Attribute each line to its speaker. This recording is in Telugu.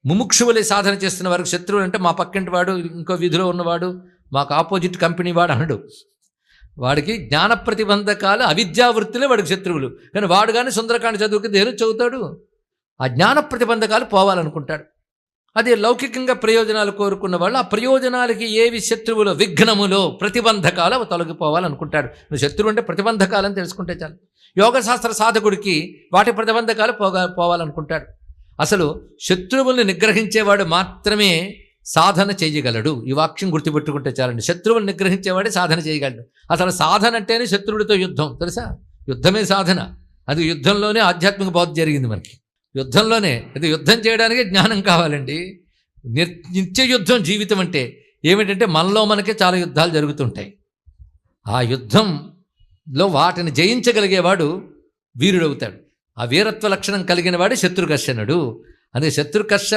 Speaker 1: ముముక్షువులే సాధన చేస్తున్న వారికి శత్రువులు అంటే మా పక్కింటి వాడు, ఇంకో వీధిలో ఉన్నవాడు, మాకు ఆపోజిట్ కంపెనీ వాడు అనడు. వాడికి జ్ఞాన ప్రతిబంధకాలు అవిద్యావృత్తులే వాడికి శత్రువులు. కానీ వాడు కానీ సుందరకాండ చదువుకి దేని చదువుతాడు? ఆ జ్ఞాన ప్రతిబంధకాలు పోవాలనుకుంటాడు. అదే లౌకికంగా ప్రయోజనాలు కోరుకున్న వాళ్ళు ఆ ప్రయోజనాలకి ఏవి శత్రువులో, విఘ్నములో, ప్రతిబంధకాలు అవి తొలగిపోవాలనుకుంటాడు. నువ్వు శత్రువు అంటే ప్రతిబంధకాలని తెలుసుకుంటే చాలు. యోగశాస్త్ర సాధకుడికి వాటి ప్రతిబంధకాలు పోవాలనుకుంటాడు. అసలు శత్రువుల్ని నిగ్రహించేవాడు మాత్రమే సాధన చేయగలడు. ఈ వాక్యం గుర్తుపెట్టుకుంటే చాలండి. శత్రువులు నిగ్రహించేవాడే సాధన చేయగలడు. అసలు సాధన అంటేనే శత్రువుడితో యుద్ధం, తెలుసా? యుద్ధమే సాధన. అది యుద్ధంలోనే ఆధ్యాత్మిక బోధ జరిగింది మనకి. యుద్ధంలోనే అది యుద్ధం చేయడానికి జ్ఞానం కావాలండి. నిత్య యుద్ధం జీవితం అంటే ఏమిటంటే మనలో మనకే చాలా యుద్ధాలు జరుగుతుంటాయి. ఆ యుద్ధంలో వాటిని జయించగలిగేవాడు వీరుడవుతాడు. ఆ వీరత్వ లక్షణం కలిగిన వాడే శత్రుకర్షణుడు. అదే శత్రుకర్షణ